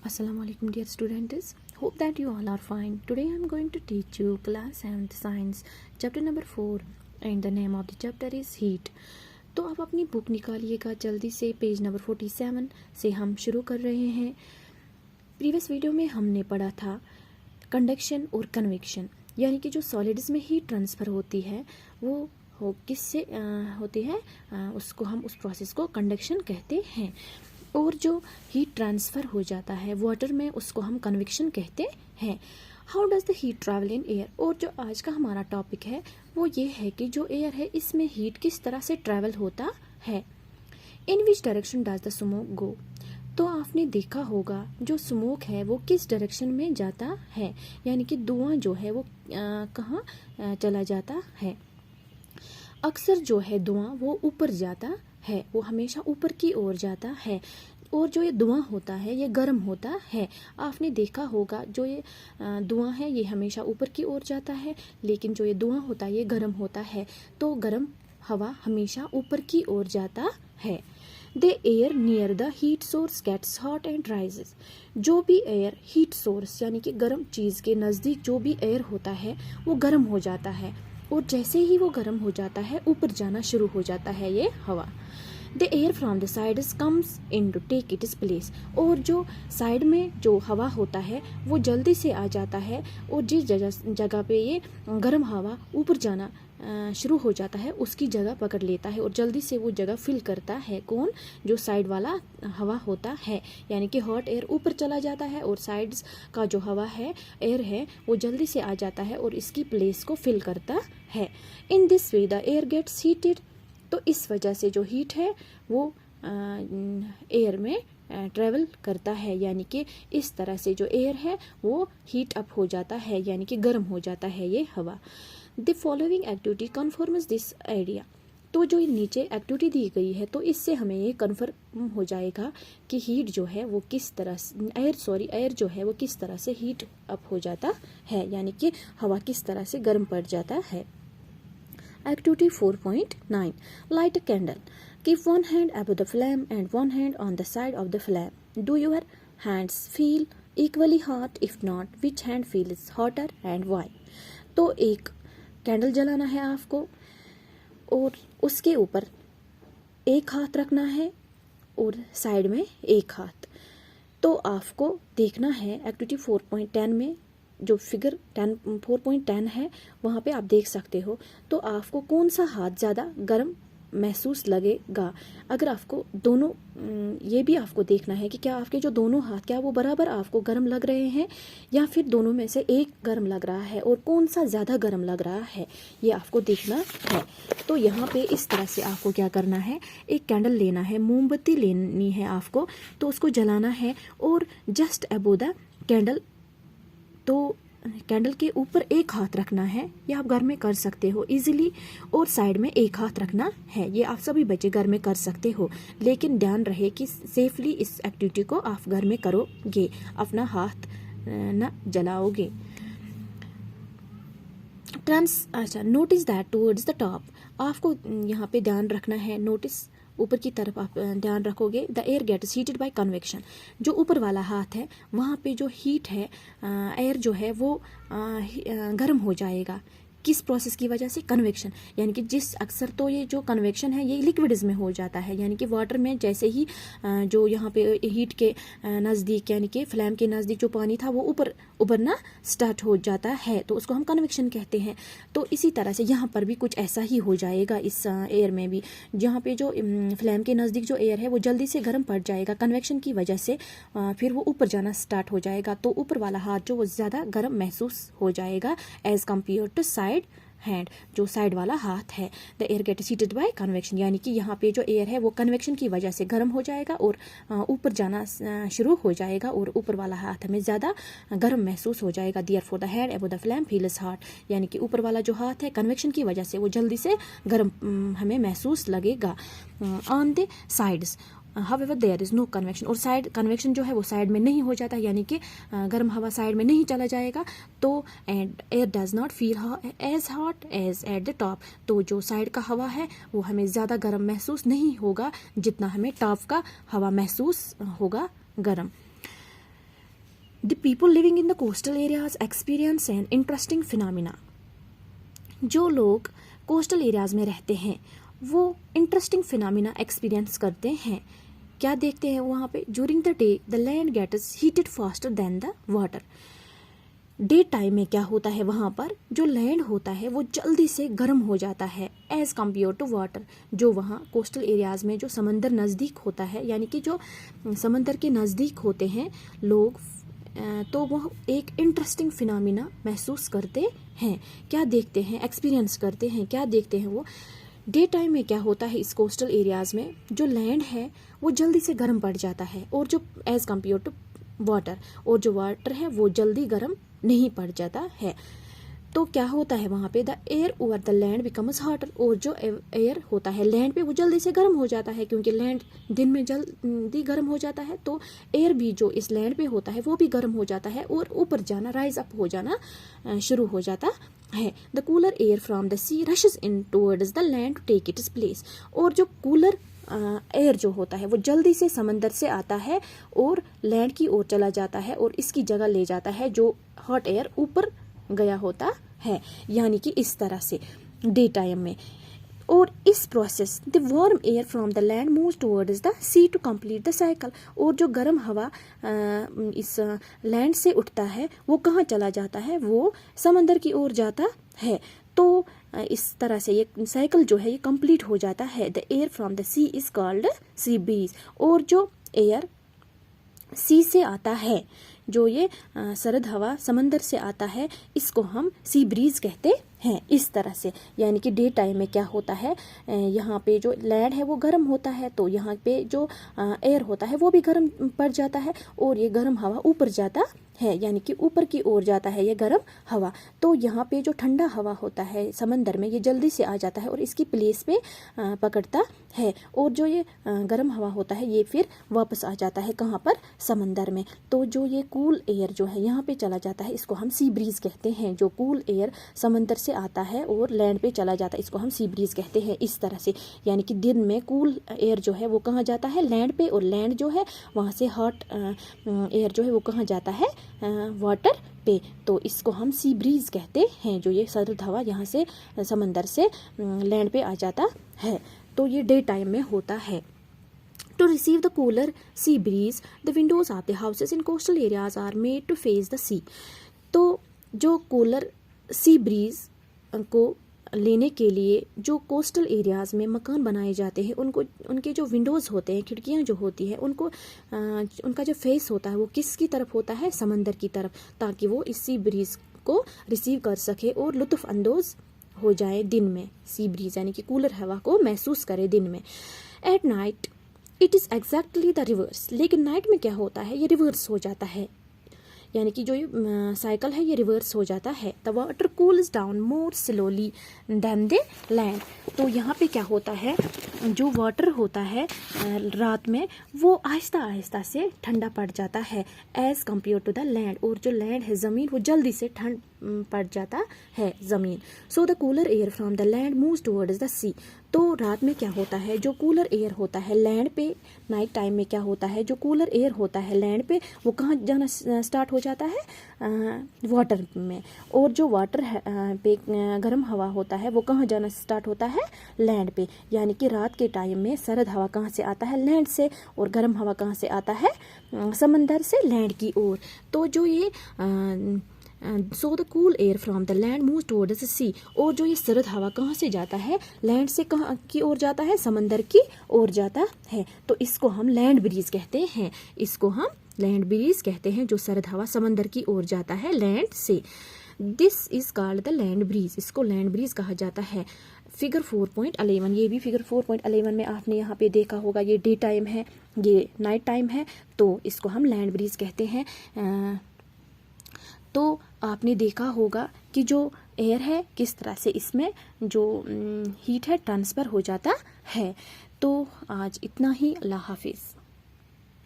Assalamu alaikum dear students. Hope that you all are fine. Today I am going to teach you class 7th science chapter number 4 and the name of the chapter is heat. तो आप अपनी book निकालिएगा जल्दी से, page number 47 से हम शुरू कर रहे हैं। प्रीवियस वीडियो में हमने पढ़ा था कंडक्शन और कन्वेक्शन, यानी कि जो सॉलिड्स में हीट ट्रांसफ़र होती है वो किससे होती है, उसको हम उस प्रोसेस को कंडक्शन कहते हैं। और जो हीट ट्रांसफ़र हो जाता है वाटर में उसको हम कन्वेक्शन कहते हैं। How does the heat travel in air, और जो आज का हमारा टॉपिक है वो ये है कि जो एयर है इसमें हीट किस तरह से ट्रैवल होता है। In which direction does the smoke go, तो आपने देखा होगा जो स्मोक है वो किस डायरेक्शन में जाता है, यानी कि धुआं जो है वो कहाँ चला जाता है। अक्सर जो है धुआं वो ऊपर जाता है, वो हमेशा ऊपर की ओर जाता है। और जो ये धुआं होता है ये गर्म होता है। आपने देखा होगा जो ये धुआं है ये हमेशा ऊपर की ओर जाता है, लेकिन जो ये धुआं होता है ये गर्म होता है। तो गर्म हवा हमेशा ऊपर की ओर जाता है। The air near the heat source gets hot and rises, जो भी एयर हीट सोर्स यानी कि गर्म चीज़ के नज़दीक जो भी एयर होता है वो गर्म हो जाता है, और जैसे ही वो गर्म हो जाता है ऊपर जाना शुरू हो जाता है ये हवा। The air from the sides comes in to take its place, और जो साइड में जो हवा होता है वो जल्दी से आ जाता है, और जिस जगह पे ये गर्म हवा ऊपर जाना शुरू हो जाता है उसकी जगह पकड़ लेता है, और जल्दी से वो जगह फिल करता है। कौन? जो साइड वाला हवा होता है, यानी कि हॉट एयर ऊपर चला जाता है और साइड्स का जो हवा है एयर है वो जल्दी से आ जाता है और इसकी प्लेस को फिल करता है। In this way the air gets heated, तो इस वजह से जो हीट है वो एयर में ट्रेवल करता है, यानी कि इस तरह से जो एयर है वो हीट अप हो जाता है, यानी कि गर्म हो जाता है ये हवा। The following activity confirms this idea, तो जो नीचे एक्टिविटी दी गई है तो इससे हमें ये कन्फर्म हो जाएगा कि हीट जो है वो किस तरह से एयर जो है वो किस तरह से हीट अप हो जाता है, यानी कि हवा किस तरह से गर्म पड़ जाता है। Activity 4.9, light a candle. Keep one hand above the flame and one hand on the side of the flame. Do your hands feel equally hot? If not, which hand feels hotter and why? तो एक candle जलाना है आपको और उसके ऊपर एक हाथ रखना है और साइड में एक हाथ। तो आपको देखना है एक्टिविटी 4.10 में जो फिगर 4.10 है वहाँ पे आप देख सकते हो, तो आपको कौन सा हाथ ज़्यादा गर्म महसूस लगेगा। अगर आपको दोनों ये भी आपको देखना है कि क्या आपके जो दोनों हाथ क्या वो बराबर आपको गर्म लग रहे हैं या फिर दोनों में से एक गर्म लग रहा है, और कौन सा ज़्यादा गर्म लग रहा है ये आपको देखना है। तो यहाँ पे इस तरह से आपको क्या करना है, एक कैंडल लेना है, मोमबत्ती लेनी है आपको, तो उसको जलाना है और जस्ट अबव द कैंडल, तो कैंडल के ऊपर एक हाथ रखना है। ये आप घर में कर सकते हो इजीली, और साइड में एक हाथ रखना है। ये आप सभी बच्चे घर में कर सकते हो, लेकिन ध्यान रहे कि सेफली इस एक्टिविटी को आप घर में करोगे, अपना हाथ न जलाओगे। Notice that towards the top, आपको यहाँ पे ध्यान रखना है, नोटिस ऊपर की तरफ आप ध्यान रखोगे। The air gets heated by convection, जो ऊपर वाला हाथ है वहाँ पे जो हीट है एयर जो है वो गर्म हो जाएगा। किस प्रोसेस की वजह से? कन्वेक्शन, यानी कि जिस अक्सर तो ये जो कन्वेक्शन है ये लिक्विड्स में हो जाता है, यानी कि वाटर में जैसे ही जो यहाँ पे हीट के नज़दीक यानी कि फ्लेम के नज़दीक जो पानी था वो ऊपर उभरना स्टार्ट हो जाता है, तो उसको हम कन्वेक्शन कहते हैं। तो इसी तरह से यहाँ पर भी कुछ ऐसा ही हो जाएगा इस एयर में भी, जहाँ पे जो फ्लेम के नज़दीक जो एयर है वो जल्दी से गर्म पड़ जाएगा कन्वेक्शन की वजह से, फिर वो ऊपर जाना स्टार्ट हो जाएगा, तो ऊपर वाला हाथ जो वो ज़्यादा गर्म महसूस हो जाएगा as compare to side hand, जो साइड वाला हाथ है। The air get heated by convection, यानी कि यहाँ पे जो एयर है वो कन्वेक्शन की वजह से गर्म हो जाएगा और ऊपर जाना शुरू हो जाएगा, और ऊपर वाला हाथ हमें ज़्यादा गर्म महसूस हो जाएगा। Therefore the head above the flame feels hot, यानी कि ऊपर वाला जो हाथ है कन्वेक्शन की वजह से वो जल्दी से गर्म हमें महसूस लगेगा। On the sides however there is no convection, और साइड कन्वेक्शन जो है वो साइड में नहीं हो जाता, यानी कि गर्म हवा साइड में नहीं चला जाएगा, तो and air does not feel as hot as at the top, तो जो साइड का हवा है वो हमें ज़्यादा गर्म महसूस नहीं होगा जितना हमें टॉप का हवा महसूस होगा गर्म। The people living in the coastal areas experience an interesting phenomena. जो लोग कोस्टल एरियाज में रहते हैं वो इंटरेस्टिंग फिनोमिना एक्सपीरियंस करते हैं। क्या देखते हैं वहाँ पे? During the day the land gets heated faster than the water. Day time में क्या होता है, वहाँ पर जो लैंड होता है वो जल्दी से गर्म हो जाता है एज़ कम्पेयर टू वाटर। जो वहाँ कोस्टल एरियाज़ में जो समंदर नज़दीक होता है, यानी कि जो समंदर के नज़दीक होते हैं लोग, तो वह एक इंटरेस्टिंग फिनोमिना महसूस करते हैं। क्या देखते हैं? एक्सपीरियंस करते हैं। क्या देखते हैं वो? डे टाइम में क्या होता है इस कोस्टल एरियाज़ में, जो लैंड है वो जल्दी से गर्म पड़ जाता है, और जो एज़ कम्पेयर टू वाटर, और जो वाटर है वो जल्दी गर्म नहीं पड़ जाता है। तो क्या होता है वहाँ पे? The air over the land becomes hotter. और जो एयर होता है लैंड पे वो जल्दी से गर्म हो जाता है, क्योंकि लैंड दिन में जल्दी गर्म हो जाता है, तो एयर भी जो इस लैंड पे होता है वो भी गर्म हो जाता है और ऊपर जाना, राइज अप हो जाना शुरू हो जाता है। The cooler air from the sea rushes in towards the land to take its place. और जो कूलर एयर जो होता है वो जल्दी से समंदर से आता है और लैंड की ओर चला जाता है और इसकी जगह ले जाता है जो हॉट एयर ऊपर गया होता है, यानी कि इस तरह से डे टाइम में। और इस process the warm air from the land moves towards the sea to complete the cycle. और जो गर्म हवा इस लैंड से उठता है वो कहाँ चला जाता है? वो समंदर की ओर जाता है। तो इस तरह से ये साइकिल जो है ये कंप्लीट हो जाता है। The air from the sea is called sea breeze. और जो एयर सी से आता है, जो ये सर्द हवा समंदर से आता है, इसको हम सी ब्रीज कहते हैं। इस तरह से, यानी कि डे टाइम में क्या होता है, यहाँ पे जो लैंड है वो गर्म होता है, तो यहाँ पे जो एयर होता है वो भी गर्म पड़ जाता है और ये गर्म हवा ऊपर जाता है, यानी कि ऊपर की ओर जाता है ये गर्म हवा। तो यहाँ पे जो ठंडा हवा होता है समंदर में ये जल्दी से आ जाता है और इसकी प्लेस पे पकड़ता है, और जो ये गर्म हवा होता है ये फिर वापस आ जाता है कहाँ पर? समंदर में। तो जो ये कूल एयर जो है यहाँ पे चला जाता है, इसको हम सी ब्रीज कहते हैं। जो कूल एयर समंदर से आता है और लैंड पे चला जाता है, इसको हम सी ब्रीज कहते हैं। इस तरह से, यानी कि दिन में कूल एयर जो है वो कहाँ जाता है? लैंड पे, और लैंड जो है वहाँ से हॉट एयर जो है वो कहाँ जाता है? वाटर पे। तो इसको हम सी ब्रीज कहते हैं, जो ये सर्द हवा यहाँ से समंदर से लैंड पे आ जाता है। तो ये डे टाइम में होता है। To receive the cooler sea breeze, the windows of the houses in coastal areas are made to face the sea. तो जो कूलर सी ब्रीज को लेने के लिए जो कोस्टल एरियाज़ में मकान बनाए जाते हैं, उनको उनके जो विंडोज़ होते हैं, खिड़कियां जो होती है, उनको उनका जो फेस होता है वो किसकी तरफ होता है? समंदर की तरफ, ताकि वो इस सी ब्रीज को रिसीव कर सके और लुत्फ़ अंदोज़ हो जाए दिन में। सी ब्रीज यानी कि कूलर हवा को महसूस करे दिन में। At night it is exactly the reverse. लेकिन नाइट में क्या होता है? ये रिवर्स हो जाता है, यानी कि जो ये साइकिल है ये रिवर्स हो जाता है। The water cools down more slowly than the land. तो यहाँ पे क्या होता है, जो वाटर होता है रात में वो आहिस्ता आहिस्ता से ठंडा पड़ जाता है as compare to the land. और जो लैंड है ज़मीन वो जल्दी से ठंड पड़ जाता है ज़मीन। So the cooler air from the land moves towards the sea. तो रात में क्या होता है, जो कूलर एयर होता है लैंड पे, नाइट टाइम में क्या होता है, जो कूलर एयर होता है लैंड पे वो कहाँ जाना स्टार्ट हो जाता है? वाटर में। और जो वाटर पे गर्म हवा होता है वो कहाँ जाना स्टार्ट होता है? लैंड पे। यानी कि रात के टाइम में सर्द हवा कहाँ से आता है? लैंड से। और गर्म हवा कहाँ से आता है? समंदर से लैंड की ओर। तो जो ये so the cool air from the land moves towards the sea. और जो ये सर्द हवा कहाँ से जाता है? लैंड से कहाँ की ओर जाता है? समंदर की ओर जाता है। तो इसको हम लैंड ब्रीज कहते हैं। इसको हम लैंड ब्रीज कहते हैं, जो सर्द हवा समंदर की ओर जाता है लैंड से। This is called the land breeze. इसको लैंड ब्रीज कहा जाता है। फिगर 4.11, ये भी फिगर 4.11 में आपने यहाँ पे देखा होगा, ये डे टाइम है, ये नाइट टाइम है, तो इसको हम लैंड ब्रीज कहते हैं। तो आपने देखा होगा कि जो एयर है किस तरह से इसमें जो हीट है ट्रांसफ़र हो जाता है। तो आज इतना ही। अल्लाह हाफिज़।